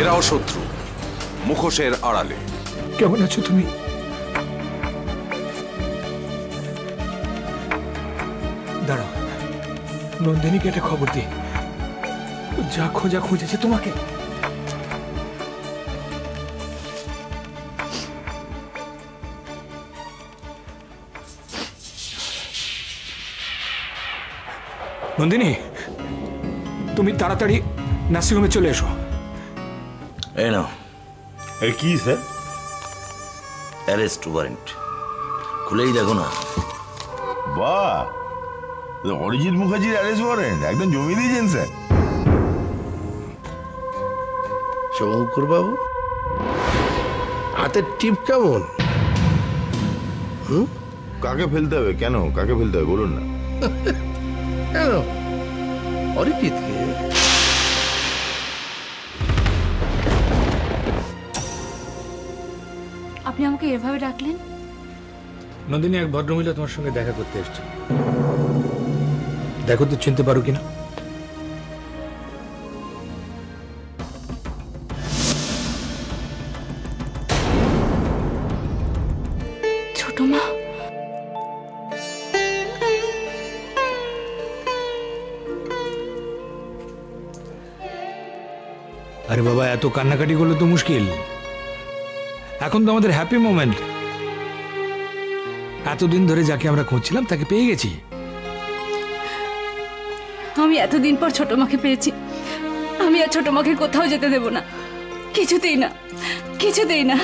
এরাও শত্রু, মুখোশের আড়ালে। কেমন আছো তুমি? দাঁড়াও, নন্দিনীকে একটা খবর দি। যা খোঁজা খুঁজেছে তোমাকে। নন্দিনী, তুমি তাড়াতাড়ি নার্সিংহোমে চলে এসো। এই নাও। এই কি স্যার? অ্যারেস্ট ওয়ারেন্ট, খুলেই দেখো না। বাহ, অরিজিৎ মুখার্জির অ্যারেস্ট ওয়ারেন্ট একদম জমি দিয়েছেন স্যার। শঙ্কর বাবু, হাতের টিপ কেমন? কাকে ফেলতে হবে? কেন কাকে ফেলতে হবে বলুন না। কেন অরিজিৎকে? আপনি আমাকে এভাবে ডাকলেন? নন্দিনী, এক ভদ্রমহিলা তোমার সঙ্গে দেখা করতে এসছে। দেখো তো চিনতে পারো কিনা। ছোট মা। আরে বাবা, এত কান্নাকাটি করলে তো মুশকিল। এখন তো আমাদের হ্যাপি মোমেন্ট। এতদিন ধরে যাকে আমরা খুঁজছিলাম তাকে পেয়ে গেছি। আমি এতদিন পর ছোট মাকে পেয়েছি। আমি আর ছোট মাকে কোথাও যেতে দেব না, কিছুতেই না, কিছুতেই না।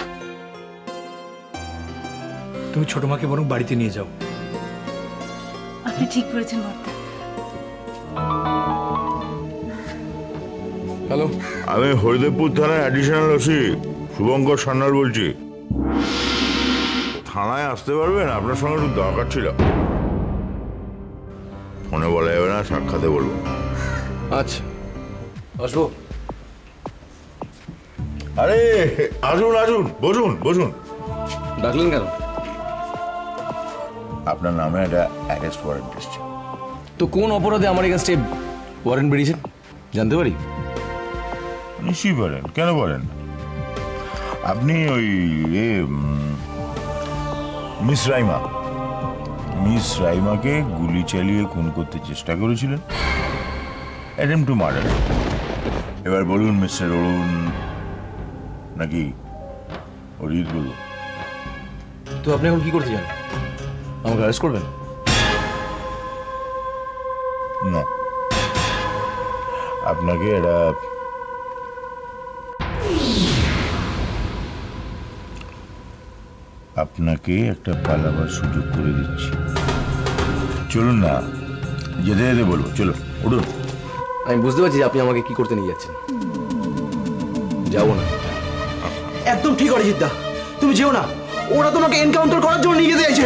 তুমি ছোট মাকে বরং বাড়িতে নিয়ে যাও। আপনি ঠিক করেছেন বর্দা। হ্যালো, আমি হরিদেবপুর থানায় অ্যাডিশনাল ওসি শুভঙ্কর সান্যাল বলছি। থানায় আসতে পারবেন? আপনার সঙ্গে একটু দরকার ছিল। ফোনে বলা যাবে না, সাক্ষাতে বলবো। আচ্ছা, আসবো। আরে আসুন আসুন, বসুন বসুন। ডাকলেন কেন? আপনার নামে একটা অ্যারেস্ট ওয়ারেন্ট এসছে। তো কোন অপরাধে আমার এগেইনস্টে ওয়ারেন্ট বেরিয়েছেন জানতে পারি? নিশ্চয়ই পারেন, কেন পারেন? আপনি ওই মিস রাইমাকে গুলি চালিয়ে খুন করতে চেষ্টা করেছিলেন, অ্যাটেম্পট টু মার্ডার। এবার বলুন মিস্টার অরুণ নাকি অরিজিৎ বলুন? তো আপনি এখন কি করতে চান? আমাকে অ্যারেস্ট করবেন? না, আপনাকে এটা আপনাকে একটা পালাবার সুযোগ করে দিচ্ছি। চলুন না, যেতে যেতে বলবো। চলো উঠুন। আমি বুঝতে পারছি যে আপনি আমাকে কি করতে নিয়ে যাচ্ছেন। যাবো না। একদম ঠিক অরিজিৎ দা, তুমি যেও না। ওরা তোমাকে এনকাউন্টার করার জন্য নিয়ে যেতে চাইছে।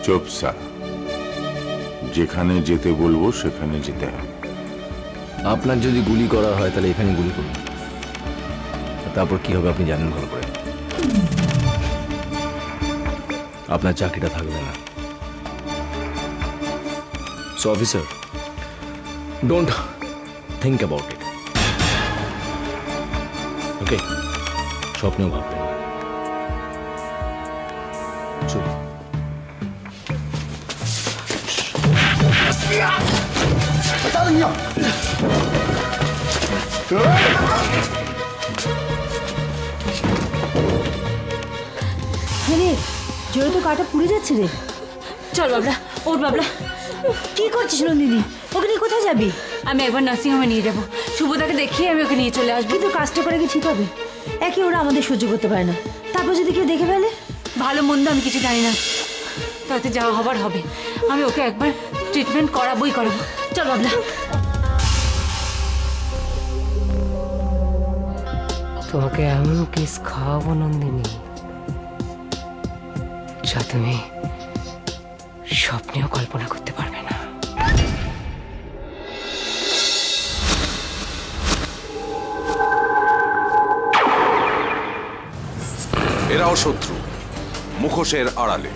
চুপ স্যার, যেখানে যেতে বলবো সেখানে যেতে হবে। আপনার যদি গুলি করা হয় তাহলে এখানে গুলি করুন। তারপর কি হবে আপনি জানেন ভালো করে। আপনার চাকরিটা থাকবে না। So officer, don't think about it. Okay, স্বপ্নেও ভাববেন না। চলুন। রে জোরে তো কাটা পুড়ে যাচ্ছে রে। চল বাবলা, ওর বাবলা। কি করছিস নন্দিনী? ওকে নিয়ে কোথায় যাবি? আমি একবার নার্সিংহোমে নিয়ে যাবো। শুভদাকে দেখিয়ে আমি ওকে নিয়ে চলে আসবো। কিন্তু কাজটা করে কি ঠিক হবে? একে ওরা আমাদের সহ্য করতে পারে না, তারপর যদি কেউ দেখে ফেলে? ভালো মন্দ আমি কিছু জানি না, তাতে যাওয়া হবার হবে। আমি ওকে একবার ট্রিটমেন্ট করাবোই করাবো। চল বাবলা। তোমাকে এমন কিস খাওয়াবো নন্দিনী, যা তুমি স্বপ্নেও কল্পনা করতে পারবে না। এরাও শত্রু, মুখোশের আড়ালে।